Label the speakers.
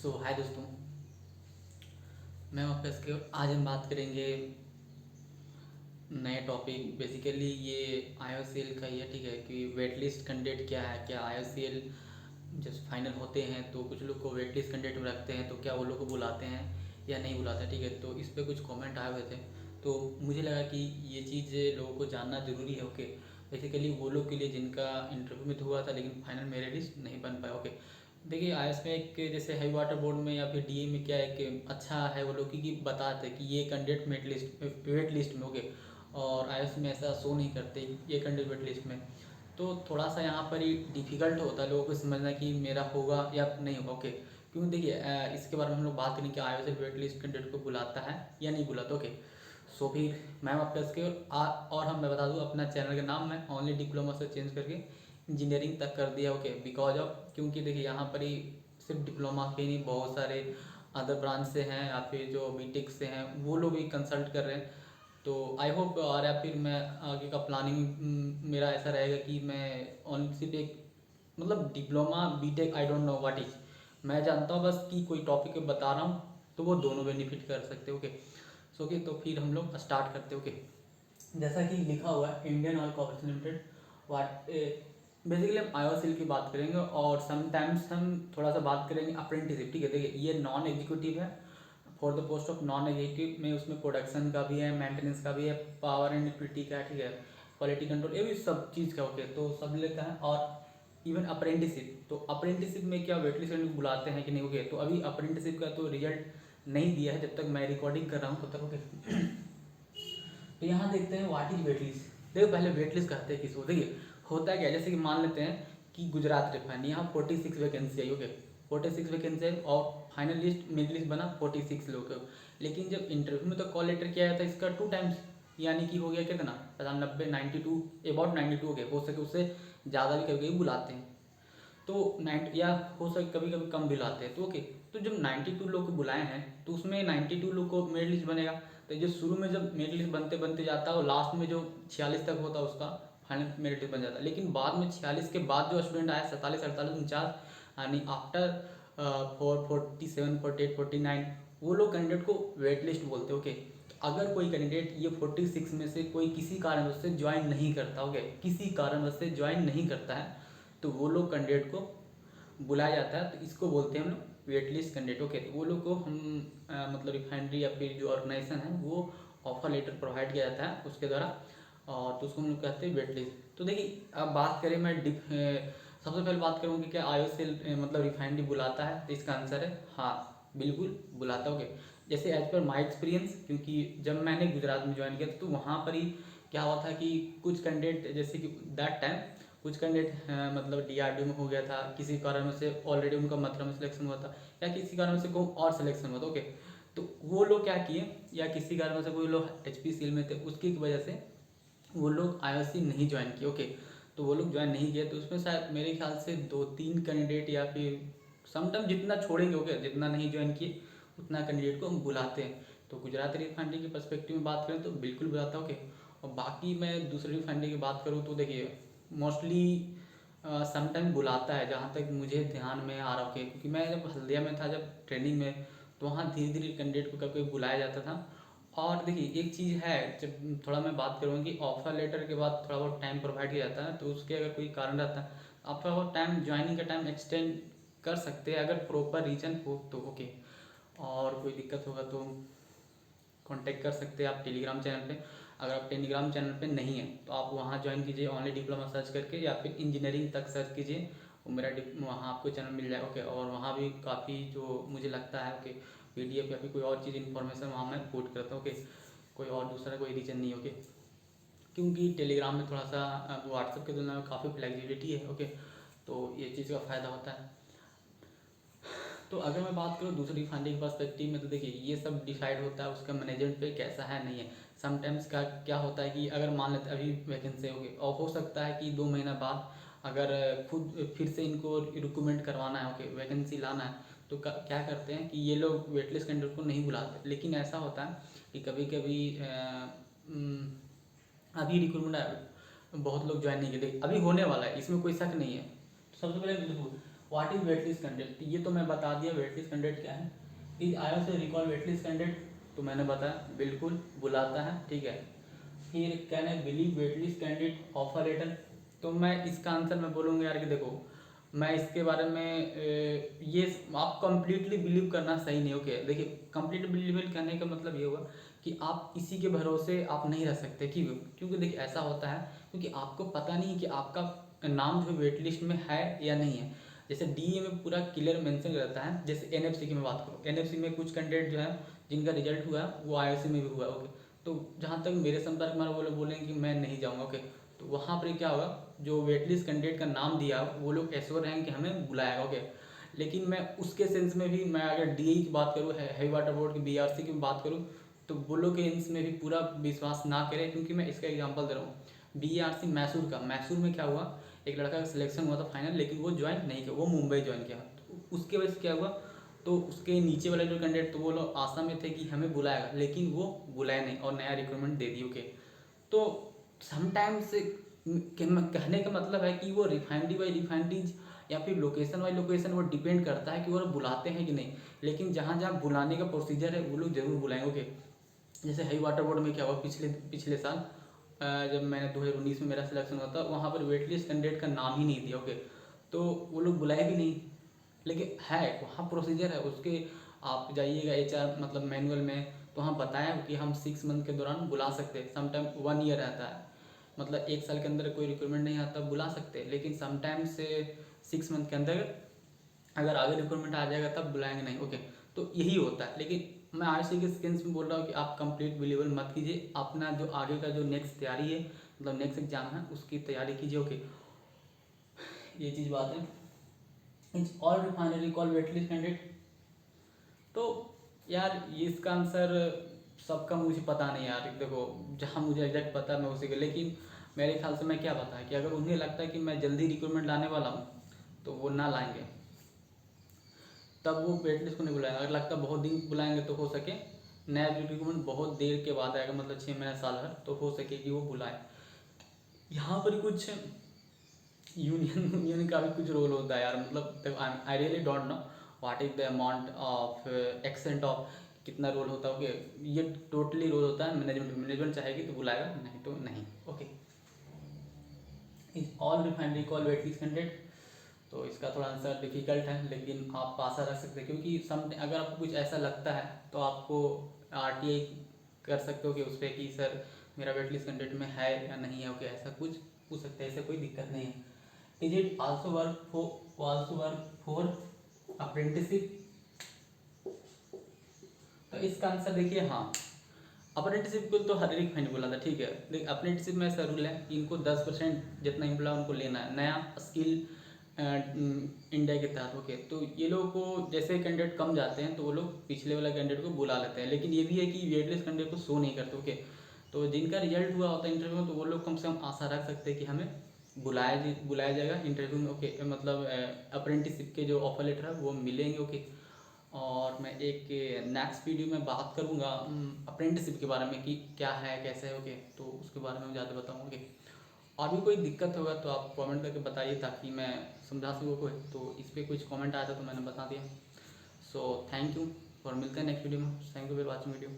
Speaker 1: हाय दोस्तों, मैं आपका इसके आज हम बात करेंगे नए टॉपिक। बेसिकली ये आईओसीएल का ही है, ठीक है, कि वेट लिस्ट कैंडिडेट क्या है। क्या आईओसीएल जब फाइनल होते हैं तो कुछ लोग को वेट लिस्ट कैंडिडेट में रखते हैं, तो क्या वो लोग को बुलाते हैं या नहीं बुलाते, ठीक है। तो इस पर कुछ कमेंट आए हुए थे, तो मुझे लगा कि ये चीज़ लोगों को जानना ज़रूरी है। ओके, बेसिकली वो लोग के लिए जिनका इंटरव्यू में तो हुआ था लेकिन फाइनल मेरिट लिस्ट नहीं बन पाया। ओके, देखिए आईएएस में एक जैसे हैवी वाटर बोर्ड में या फिर डीए में क्या एक अच्छा है वो लोग कि बताते कि ये कैंडिडेट वेट लिस्ट में। ओके, और आईएएस में ऐसा शो नहीं करते ये कैंडिडेट वेट लिस्ट में। तो थोड़ा सा यहाँ पर ही डिफ़िकल्ट होता है लोगों को समझना कि मेरा होगा या नहीं होगा। ओके, क्योंकि देखिए इसके बारे में हम लोग बात करें कि आईओसीएल वेट लिस्ट कैंडिडेट को बुलाता है या नहीं बुलाता। ओके, सो फिर मैम आपका इसके और हम मैं बता दूँ अपना चैनल का नाम मैं ओनली डिप्लोमा से चेंज करके इंजीनियरिंग तक कर दिया। ओके, बिकॉज ऑफ क्योंकि देखिए यहाँ पर ही सिर्फ डिप्लोमा के नहीं बहुत सारे अदर ब्रांच से हैं या फिर जो बीटेक से हैं वो लोग भी कंसल्ट कर रहे हैं। तो आई होप और या फिर मैं आगे का प्लानिंग मेरा ऐसा रहेगा कि मैं ऑन सिर्फ एक मतलब diploma BTech I don't know what is, मैं जानता हूँ बस कि कोई टॉपिक बता रहा हूँ तो वो दोनों बेनिफिट कर सकते हैं। ओके, सो ओके, तो फिर हम लोग स्टार्ट करते हैं। ओके, जैसा कि लिखा हुआ है इंडियन ऑयल कॉर्पोरेशन लिमिटेड वाट बेसिकली हम आईओसीएल की बात करेंगे और समटाइम्स हम थोड़ा सा बात करेंगे अप्रेंटिसशिप, ठीक है। देखिए ये नॉन एग्जीक्यूटिव है for the post of non executive में, उसमें प्रोडक्शन का भी है, मेंटेनेंस का भी है, पावर एंड यूटिलिटी का है, ठीक है, क्वालिटी कंट्रोल, ये भी सब चीज़ का। ओके, तो सब लेता है। और इवन अप्रेंटिसशिप, तो अप्रेंटिसशिप में क्या वेटलिस्ट को बुलाते हैं कि नहीं। ओके, तो अभी अप्रेंटिसशिप का तो रिजल्ट नहीं दिया है, जब तक मैं रिकॉर्डिंग कर रहा हूँ तब तक। ओके, तो यहाँ देखते हैं व्हाट इज वेट लिस्ट। देखो पहले वेट लिस्ट कहते हैं किसको। देखिए होता है क्या, जैसे कि मान लेते हैं कि गुजरात रिफाइनरी यहाँ 46 वैकेंसी आई। ओके, 46 वैकेंसी आई और फाइनल लिस्ट मेरिट लिस्ट बना 46 लोग का। लेकिन जब इंटरव्यू में तो कॉल लेटर किया गया था इसका 2 टाइम्स, यानी कि हो गया कितना 90 92 अबाउट 92। हो गया, हो सके उससे ज़्यादा भी कभी कभी बुलाते हैं, तो 90 या हो सके कभी कभी कम भी लाते हैं। तो ओके, तो जब 92 लोग को बुलाए हैं तो उसमें 92 लोग को मेरिट लिस्ट बनेगा। तो जो शुरू में जब मेरिट लिस्ट बनते बनते जाता है और लास्ट में जो 46 तक होता है उसका फाइनल मेरिट लिस्ट बन जाता है। लेकिन बाद में 46 के बाद जो स्टूडेंट आया 47 48 49 यानी आफ्टर 47 48 49 वो लोग कैंडिडेट को वेट लिस्ट बोलते हैं। ओके, अगर कोई कैंडिडेट ये 46 में से कोई किसी कारणवश से ज्वाइन नहीं करता, ओके, किसी कारणवश से ज्वाइन नहीं करता है तो वो लोग कैंडिडेट को बुलाया जाता है। तो इसको बोलते हैं हम लोग वेट लिस्ट कैंडिडेट। ओके, तो वो लोग को हम मतलब रिफाइनरी या फिर जो ऑर्गेनाइजेशन है वो ऑफर लेटर प्रोवाइड किया जाता है उसके द्वारा, और तो उसको हम लोग कहते हैं वेट लिस्ट। तो देखिए अब बात करें मैं सबसे पहले बात करूँगी क्या आईओसीएल मतलब रिफाइनरी बुलाता है, तो इसका आंसर है हाँ, बिल्कुल बुलाता है। ओके, जैसे एज पर माई एक्सपीरियंस, क्योंकि जब मैंने गुजरात में ज्वाइन किया तो वहाँ पर ही क्या हुआ था कि कुछ कैंडिडेट जैसे कि दैट टाइम कुछ कैंडिडेट मतलब डीआरडीओ में हो गया था, किसी कारण से ऑलरेडी उनका मतलब में सिलेक्शन हुआ था या किसी कारण से कोई और सिलेक्शन हुआ था। ओके, तो वो लोग क्या किए या किसी कारण से कोई लोग एचपीसीएल में थे उसकी वजह से वो लोग आईओसी नहीं ज्वाइन किए। ओके, तो वो लोग ज्वाइन नहीं किए तो उसमें शायद मेरे ख्याल से 2-3 कैंडिडेट या फिर समटाइम जितना छोड़ेंगे, ओके, जितना नहीं ज्वाइन किए उतना कैंडिडेट को हम बुलाते हैं। तो गुजरात रिफाइनरी के पर्सपेक्टिव में बात करें तो बिल्कुल बुलाता हूँ। ओके, और बाकी मैं दूसरी रिफाइनरी की बात करूँ तो देखिए मोस्टली समटाइम बुलाता है जहाँ तक मुझे ध्यान में आ रहा है। क्योंकि मैं जब हल्दिया में था जब ट्रेनिंग में, तो वहाँ धीरे धीरे कैंडिडेट को कभी कभी बुलाया जाता था। और देखिए एक चीज़ है, जब थोड़ा मैं बात करूँगा कि ऑफर लेटर के बाद थोड़ा बहुत टाइम प्रोवाइड किया जाता है, तो उसके अगर कोई कारण रहता है आप थोड़ा बहुत टाइम ज्वाइनिंग का टाइम एक्सटेंड कर सकते हैं अगर प्रॉपर रीजन हो तो। ओके, और कोई दिक्कत होगा तो कांटेक्ट कर सकते हैं आप टेलीग्राम चैनल पे। अगर आप टेलीग्राम चैनल पे नहीं है तो आप वहाँ ज्वाइन कीजिए ओनली डिप्लोमा सर्च करके, या फिर इंजीनियरिंग तक सर्च कीजिए, वो मेरा वहाँ आपको चैनल मिल जाएगा। ओके, और वहाँ भी काफ़ी जो मुझे लगता है ओके पीडीएफ या फिर कोई और चीज़ इन्फॉर्मेशन वहाँ मैं पुट करता हूँ। ओके, कोई और दूसरा कोई रीजन नहीं। ओके, क्योंकि टेलीग्राम में थोड़ा सा व्हाट्सएप की तुलना में काफ़ी फ्लेक्सिबिलिटी है। ओके, तो ये चीज़ का फ़ायदा होता है। तो अगर मैं बात करूँ दूसरी फंडिंग पर्सपेक्टिव में, तो देखिए ये सब डिसाइड होता है उसका मैनेजमेंट पे कैसा है नहीं है। समटाइम्स का क्या होता है कि अगर मान लेते अभी वैकेंसी होगी और हो सकता है कि 2 महीना बाद अगर खुद फिर से इनको रिक्रूटमेंट करवाना है, ओके, वैकेंसी लाना है, तो क्या करते हैं कि ये लोग वेटलिस्ट कैंडिडेट को नहीं बुलाते। लेकिन ऐसा होता है कि कभी कभी अभी रिक्रूटमेंट बहुत लोग ज्वाइन नहीं किए, अभी होने वाला है, इसमें कोई शक नहीं है। तो सबसे पहले देखो what is wait list candidate, ये तो मैं बता दिया वेट लिस्ट कैंडिडेट क्या है। इज आयो से रिकॉल वेट लिस्ट कैंडिडेट, तो मैंने बताया बिल्कुल बुलाता है, ठीक है। फिर can I believe wait list candidate offer letter, तो मैं इसका आंसर मैं बोलूँगा यार कि देखो मैं इसके बारे में ये आप कंप्लीटली बिलीव करना सही नहीं। ओके देखिए, कंप्लीट बिलीव करने का मतलब ये हुआ कि आप किसी के भरोसे आप नहीं रह सकते। क्यों? क्योंकि देखिए ऐसा होता है क्योंकि आपको पता नहीं कि आपका नाम जो वेट लिस्ट में है या नहीं है। जैसे डीए में पूरा क्लियर मेंशन रहता है। जैसे एनएफसी की मैं बात करूँ, एनएफसी में कुछ कैंडिडेट जो है जिनका रिजल्ट हुआ है वो आईओसी में भी हुआ है। ओके, तो जहाँ तक मेरे संपर्क में वो लोग बोलेंगे कि मैं नहीं जाऊँगा। ओके, तो वहाँ पर क्या होगा, जो वेटलिस्ट कैंडिडेट का नाम दिया वो लोग एश्योर रहेंगे कि हमें बुलाएगा। ओके, लेकिन मैं उसके सेंस में भी, मैं अगर डीए की बात करूँ, हैवी वाटर बोर्ड की बीआरसी की बात करूँ, तो वो लोग के इसमें भी पूरा विश्वास ना करें। क्योंकि मैं इसका एग्जांपल दे रहा हूँ, बीआरसी मैसूर का, मैसूर में क्या हुआ, एक लड़का का सिलेक्शन हुआ था फाइनल, लेकिन वो ज्वाइन नहीं किया, वो मुंबई ज्वाइन किया। तो उसके वजह से क्या हुआ, तो उसके नीचे वाले जो कैंडिडेट तो वो लोग आशा में थे कि हमें बुलाएगा, लेकिन वो बुलाया नहीं और नया रिक्रूटमेंट दे दी। ओके, तो समटाइम्स कहने का मतलब है कि वो रिफाइनरी बाई रिफाइनरीज या फिर लोकेशन बाई लोकेशन वो डिपेंड करता है कि वो लोग बुलाते हैं कि नहीं। लेकिन जहाँ जहाँ बुलाने का प्रोसीजर है वो लोग जरूर बुलाएंगे। ओके, जैसे हाई वाटर बोर्ड में क्या हुआ, पिछले पिछले साल जब मैंने 2019 में मेरा सिलेक्शन हुआ था, वहाँ पर वेट लिस्ट कैंडिडेट का नाम ही नहीं दिया। ओके, तो वो लोग बुलाए भी नहीं, लेकिन है वहाँ प्रोसीजर है उसके। आप जाइएगा एचआर मतलब मैनुअल में, तो वहाँ बताया कि हम 6 मंथ के दौरान बुला सकते हैं। समटाइम 1 ईयर रहता है, मतलब 1 साल के अंदर कोई रिक्रूटमेंट नहीं आता बुला सकते हैं, लेकिन समटाइम से 6 मंथ के अंदर अगर आगे रिक्रूटमेंट आ जाएगा तब बुलाएंगे नहीं। ओके, तो यही होता है। लेकिन मैं आईसी के सेंस में बोल रहा हूँ कि आप कंप्लीट बिलीवर मत कीजिए, अपना जो आगे का जो नेक्स्ट तैयारी है, मतलब नेक्स्ट एग्जाम है उसकी तैयारी कीजिए। ओके, ये चीज़ बात है। It's all refinery call waitlist candidate, तो यार ये इसका आंसर सबका मुझे पता नहीं यार। देखो जहाँ मुझे एग्जैक्ट पता है मैं उसी का, लेकिन मेरे ख्याल से मैं क्या पता है कि अगर उन्हें लगता है कि मैं जल्दी रिक्रूटमेंट लाने वाला हूँ तो वो ना लाएंगे, तब वो वेट लिस्ट को नहीं बुलाएंगे। अगर लगता है बहुत दिन बुलाएंगे तो हो सके नया रिक्रूटमेंट बहुत देर के बाद आएगा, मतलब 6 महीने साल भर, तो हो सके कि वो बुलाए। यहाँ पर कुछ यूनियन यूनियन का भी कुछ रोल होता है यार, मतलब I really don't know what is the amount of extent of, कितना रोल होता है। ओके, ये टोटली रोल होता है मैनेजमेंट, मैनेजमेंट चाहेगी तो बुलाएगा, नहीं तो नहीं। Okay, is all refinery call wait list candidate, तो इसका थोड़ा आंसर डिफिकल्ट है, लेकिन आप आशा रख सकते हैं। क्योंकि अगर आपको कुछ ऐसा लगता है तो आपको आरटीआई कर सकते हो कि उस पर कि सर मेरा वेट लिस्ट कैंडिडेट में है या नहीं है। ओके, ऐसा कुछ पूछ सकते हैं, ऐसे कोई दिक्कत नहीं है। Is it also work for apprenticeship, तो इसका आंसर देखिए हाँ, अप्रेंटिसशिप को तो हर एक फाइन बोला था। ठीक है, लेकिन अप्रेंटिसशिप में ऐसा रूल है कि इनको 10% जितना एम्प्लॉय उनको लेना है, नया स्किल इंडिया के तहत। ओके, तो ये लोगों को जैसे कैंडिडेट कम जाते हैं तो वो लोग पिछले वाला कैंडिडेट को बुला लेते हैं, लेकिन ये भी है कि वेटलिस्ट कैंडिडेट को शो नहीं करते। ओके, तो जिनका रिजल्ट हुआ होता है इंटरव्यू में, तो वो लोग कम से कम आशा रख सकते हैं कि हमें बुलाया जाएगा इंटरव्यू में। ओके, मतलब अप्रेंटिसशिप के जो ऑफर लेटर है वो मिलेंगे। ओके, और मैं एक नेक्स्ट वीडियो में बात करूँगा अप्रेंटिसशिप के बारे में कि क्या है कैसे है। ओके, तो उसके बारे में ज़्यादा बताऊँगा। ओके, और भी कोई दिक्कत होगा तो आप कमेंट करके बताइए ताकि मैं समझा सकूँ कोई, तो इस पर कुछ कमेंट आया था तो मैंने बता दिया। सो थैंक यू, और मिलते हैं नेक्स्ट वीडियो में। Thank you for watching video.